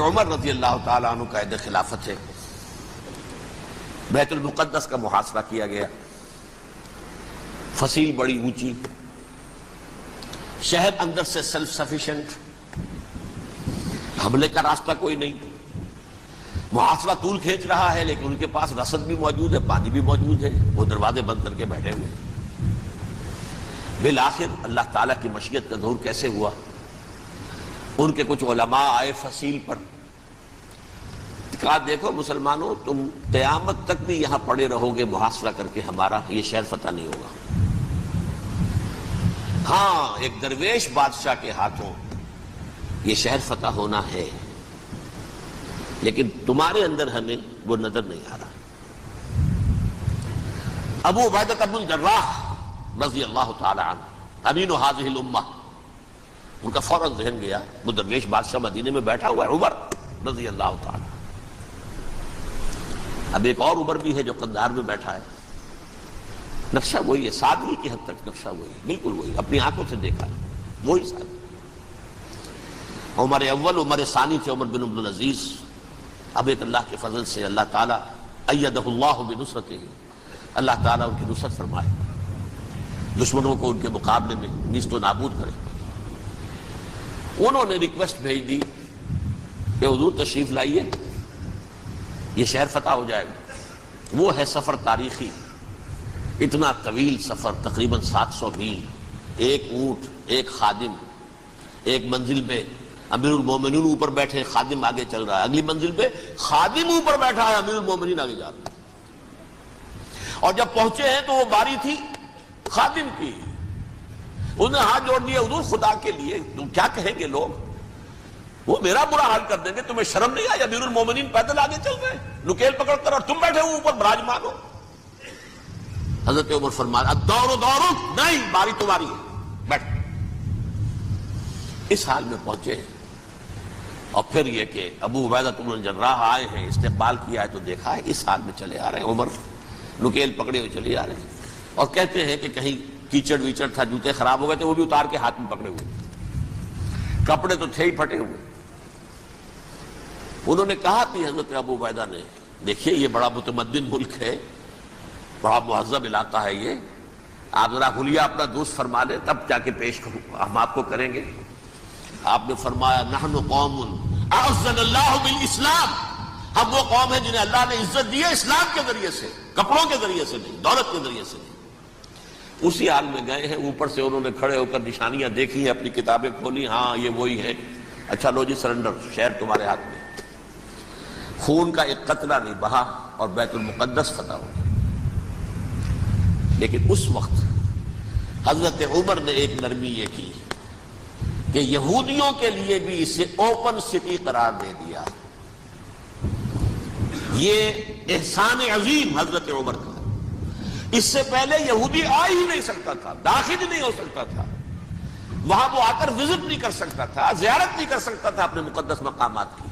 عمر رضی اللہ تعالیٰ عنہ قائد خلافت ہے، بیت المقدس کا محاصرہ کیا گیا، فصیل بڑی اونچی، شہر اندر سے سیلف سفیشینٹ، حملے کا راستہ کوئی نہیں، محاصرہ طول کھینچ رہا ہے لیکن ان کے پاس رسد بھی موجود ہے، پانی بھی موجود ہے، وہ دروازے بند کر کے بیٹھے ہوئے۔ بالآخر اللہ تعالیٰ کی مشیت کا ظہور کیسے ہوا؟ ان کے کچھ علماء آئے فصیل پر، کہا دیکھو مسلمانوں، تم قیامت تک بھی یہاں پڑے رہو گے محاصرہ کر کے، ہمارا یہ شہر فتح نہیں ہوگا۔ ہاں ایک درویش بادشاہ کے ہاتھوں یہ شہر فتح ہونا ہے، لیکن تمہارے اندر ہمیں وہ نظر نہیں آ رہا۔ ابو عبیدہ بن الجراح رضی اللہ تعالی عنہ امین هذه الامہ، ان کا فوراً ذہن گیا وہ درویش بادشاہ مدینے میں بیٹھا ہوا ہے عمر رضی اللہ تعالی۔ اب ایک اور عمر بھی ہے جو قندھار میں بیٹھا ہے، نقشہ وہی ہے، سادگی کی حد تک نقشہ وہی ہے، بالکل وہی، اپنی آنکھوں سے دیکھا ہے وہی سادگی۔ عمر اول عمر ثانی تھے عمر بن عبد العزیز۔ اب ایک اللہ کے فضل سے اللہ تعالیٰ ایدہ اللہ بنصرتہ، اللہ تعالیٰ ان کی نصرت فرمائے، دشمنوں کو ان کے مقابلے میں نیست و نابود کرے۔ انہوں نے ریکویسٹ بھیج دی کہ حضور تشریف لائیے، یہ شہر فتح ہو جائے گا۔ وہ ہے سفر تاریخی، اتنا طویل سفر، تقریباً 700 میل، ایک اونٹ، ایک خادم، ایک منزل پہ امیر المومنین اوپر بیٹھے، خادم آگے چل رہا ہے، اگلی منزل پہ خادم اوپر بیٹھا ہے، امیر المومنین آگے جا رہا ہے۔ اور جب پہنچے ہیں تو وہ باری تھی خادم کی، انہوں نے ہاتھ جوڑ دیا، حضور خدا کے لیے تم کیا کہیں گے لوگ، وہ میرا برا حال کر دیں گے، تمہیں شرم نہیں آئی؟ امیر المومنین پیدل آگے چل رہے ہیں نکیل پکڑ کر، اور تم بیٹھے ہو اوپر براجمان ہو۔ حضرت عمر فرمایا الدور دورک، نہیں باری تمہاری ہے، بیٹھ۔ اس حال میں پہنچے، اور پھر یہ کہ ابو عبیدہ بن الجراح آئے ہیں، استقبال کیا ہے تو دیکھا ہے اس حال میں چلے آ رہے ہیں، عمر نکیل پکڑے ہوئے چلے آ رہے ہیں، اور کہتے ہیں کہ کہیں کیچڑ ویچڑ تھا، جوتے خراب ہو گئے تھے، وہ بھی اتار کے ہاتھ میں پکڑے ہوئے، کپڑے تو تھے ہی پھٹے ہوئے۔ انہوں نے کہا کہ حضرت ابو عبیدہ نے، دیکھیے یہ بڑا متمدن ملک ہے، بڑا مہذب علاقہ ہے یہ، آپ ذرا حلیہ اپنا دوست فرما لیں تب جا کے پیش ہم آپ کو کریں گے۔ آپ نے فرمایا نحن قوم اعزنا اللہ بالاسلام، ہم وہ قوم ہیں جنہیں اللہ نے عزت دی ہے اسلام کے ذریعے سے، کپڑوں کے ذریعے سے نہیں، دولت کے ذریعے سے نہیں۔ اسی حال میں گئے ہیں، اوپر سے انہوں نے کھڑے ہو کر نشانیاں دیکھی ہیں، اپنی کتابیں کھولی، ہاں یہ وہی ہے، اچھا لو جی سرنڈر، شہر تمہارے ہاتھ میں۔ خون کا ایک قطرہ نہیں بہا اور بیت المقدس فتح ہو گیا۔ لیکن اس وقت حضرت عمر نے ایک نرمی یہ کی کہ یہودیوں کے لیے بھی اسے اوپن سٹی قرار دے دیا۔ یہ احسان عظیم حضرت عمر کا، اس سے پہلے یہودی آ ہی نہیں سکتا تھا، داخل ہی نہیں ہو سکتا تھا، وہاں وہ آ کر وزٹ نہیں کر سکتا تھا، زیارت نہیں کر سکتا تھا اپنے مقدس مقامات کی۔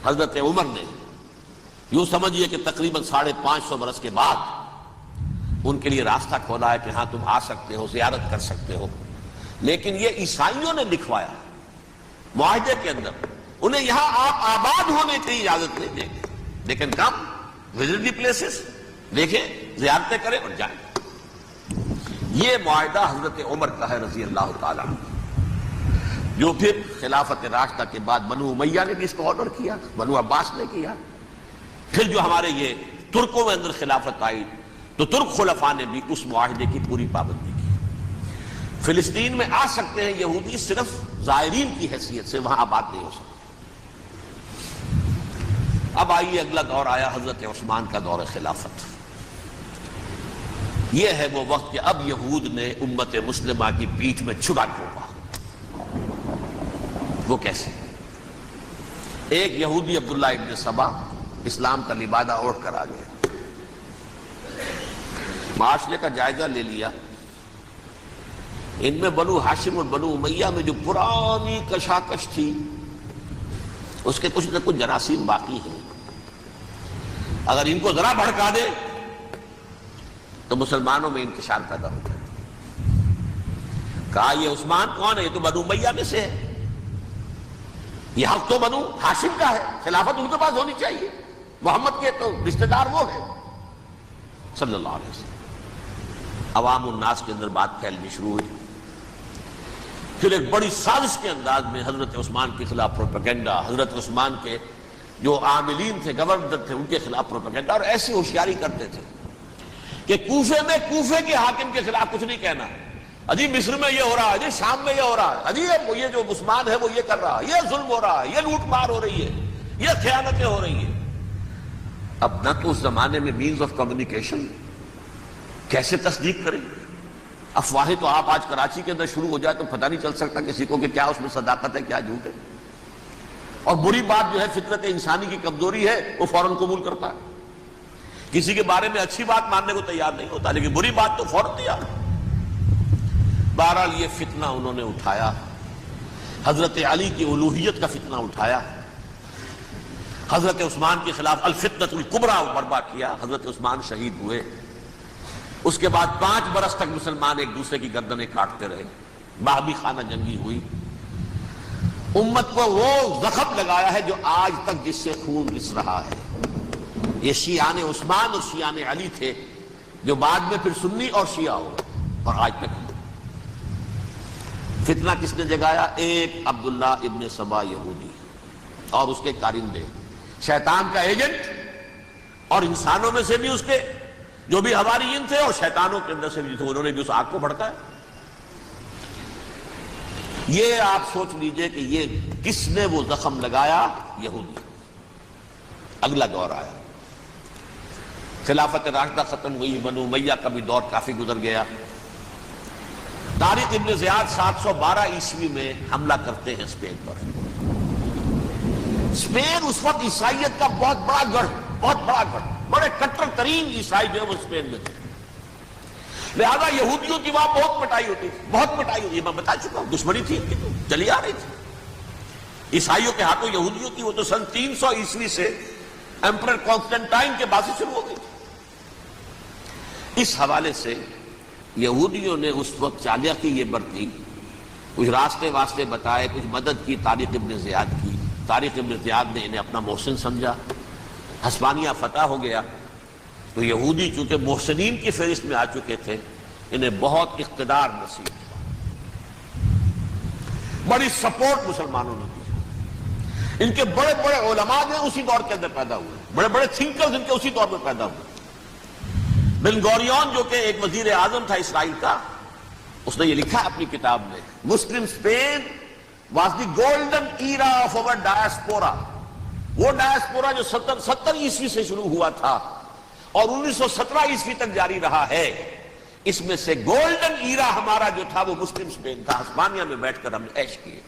حضرت عمر نے یوں سمجھیے کہ تقریباً 550 برس کے بعد ان کے لیے راستہ کھولا ہے کہ ہاں تم آ سکتے ہو، زیارت کر سکتے ہو۔ لیکن یہ عیسائیوں نے لکھوایا معاہدے کے اندر، انہیں یہاں آپ آباد ہونے کی اجازت نہیں دیں گے، لیکن کم وزٹ دی پلیسز، دیکھیں زیارتیں کریں اور جائیں۔ یہ معاہدہ حضرت عمر کا ہے رضی اللہ تعالیٰ عنہ، جو پھر خلافت راشدہ کے بعد بنو امیہ نے بھی اس کو آنر کیا، بنو عباس نے کیا، پھر جو ہمارے یہ ترکوں میں اندر خلافت آئی تو ترک خلفاء نے بھی اس معاہدے کی پوری پابندی کی۔ فلسطین میں آ سکتے ہیں یہودی صرف زائرین کی حیثیت سے، وہاں آباد نہیں ہو سکتے۔ اب آئیے اگلا دور آیا حضرت عثمان کا دور خلافت۔ یہ ہے وہ وقت کہ اب یہود نے امت مسلمہ کی پیٹھ میں چھڑا ٹوپا۔ وہ کیسے؟ ایک یہودی عبداللہ ابن سبا اسلام کا لبادہ اوڑھ کر آ گیا، معاشرے کا جائزہ لے لیا، ان میں بنو ہاشم اور بنو امیہ میں جو پرانی کشاکش تھی اس کے کچھ نہ کچھ جراثیم باقی ہیں، اگر ان کو ذرا بھڑکا دے تو مسلمانوں میں انتشار پیدا ہو جائے۔ کہا یہ عثمان کون ہے؟ یہ تو بنو امیہ میں سے ہے۔ یہ حق تو بنو ہاشم کا ہے، خلافت ان کے پاس ہونی چاہیے، محمد کے تو رشتہ دار وہ ہے صلی اللہ علیہ وسلم۔ عوام الناس کے اندر بات پھیلنی شروع ہوئی، پھر ایک بڑی سازش کے انداز میں حضرت عثمان کے خلاف پروپیگنڈا، حضرت عثمان کے جو عاملین تھے، گورنر تھے، ان کے خلاف پروپیگنڈا، اور ایسی ہوشیاری کرتے تھے کہ کوفے میں کوفے کے حاکم کے خلاف کچھ نہیں کہنا، اجی مصر میں یہ ہو رہا ہے، اجی شام میں یہ ہو رہا ہے، اجی یہ جو عثمان ہے وہ یہ کر رہا ہے، یہ ظلم ہو رہا ہے، یہ لوٹ مار ہو رہی ہے، یہ خیانتیں ہو رہی ہیں۔ اب نہ تو اس زمانے میں مینز آف کمیونیکیشن، کیسے تصدیق کریں؟ افواہیں تو آپ آج کراچی کے اندر شروع ہو جائے تو پتہ نہیں چل سکتا کسی کو کہ کیا اس میں صداقت ہے کیا جھوٹ ہے، اور بری بات جو ہے فطرت انسانی کی کمزوری ہے وہ فوراً قبول کرتا ہے، کسی کے بارے میں اچھی بات ماننے کو تیار نہیں ہوتا لیکن بری بات تو فوراً تیار ہے۔ بہرحال یہ فتنہ انہوں نے اٹھایا، حضرت علی کی الوہیت کا فتنہ اٹھایا، حضرت عثمان کے خلاف الفتنۃ الکبریٰ برپا کیا، حضرت عثمان شہید ہوئے۔ اس کے بعد 5 برس تک مسلمان ایک دوسرے کی گردنیں کاٹتے رہے، باہمی خانہ جنگی ہوئی، امت کو وہ زخم لگایا ہے جو آج تک جس سے خون رس رہا ہے۔ یہ شیعان عثمان اور شیعان علی تھے جو بعد میں پھر سنی اور شیعہ ہو گئے، اور آج تک فتنہ کس نے جگایا؟ ایک عبداللہ ابن سبا یہودی اور اس کے کارندے، شیطان کا ایجنٹ، اور انسانوں میں سے بھی اس کے جو بھی حواریین تھے اور شیطانوں کے اندر سے بھی تھے، انہوں نے بھی اس آگ کو بھڑکایا۔ یہ آپ سوچ لیجئے کہ یہ کس نے وہ زخم لگایا؟ یہودی۔ اگلا دور آیا، خلافت راشدہ ختم ہوئی، بنو امیہ کا بھی دور کافی گزر گیا۔ طارق ابن زیاد 712 عیسوی میں حملہ کرتے ہیں اسپین پر۔ اسپین اس وقت عیسائیت کا بہت بڑا گڑھ، بڑے کٹر ترین عیسائی جو ہے وہ اسپین میں تھے، لہذا یہودیوں کی وہاں بہت پٹائی ہوتی تھی، بہت پٹائی ہوتی، میں بتا چکا ہوں، دشمنی تھی ان کی تو چلی آ رہی تھی عیسائیوں کے ہاتھوں یہودیوں کی، وہ تو سن 300 عیسوی سے ایمپرر کانسٹنٹائن کے بعد سے شروع ہو گئی تھی۔ اس حوالے سے یہودیوں نے اس وقت چالاکی یہ برتی، کچھ راستے واسطے بتائے، کچھ مدد کی طارق ابن زیاد کی۔ طارق ابن زیاد نے انہیں اپنا محسن سمجھا، ہسپانیہ فتح ہو گیا تو یہودی چونکہ محسنین کی فہرست میں آ چکے تھے، انہیں بہت اقتدار نصیب ہوا، بڑی سپورٹ مسلمانوں نے دی۔ ان کے بڑے بڑے علماء جو اسی دور کے اندر پیدا ہوئے، بڑے بڑے تھنکرز ان کے اسی دور میں پیدا ہوئے۔ بن گوریون جو کہ ایک وزیر اعظم تھا اسرائیل کا، اس نے یہ لکھا اپنی کتاب میں، Muslim Spain was the golden era of our diaspora. وہ ڈائسپورا جو 70 عیسوی سے شروع ہوا تھا اور 1917 عیسوی تک جاری رہا ہے، اس میں سے گولڈن ایرا ہمارا جو تھا وہ مسلم اسپین تھا، ہسپانیہ میں بیٹھ کر ہم نے عیش کیے۔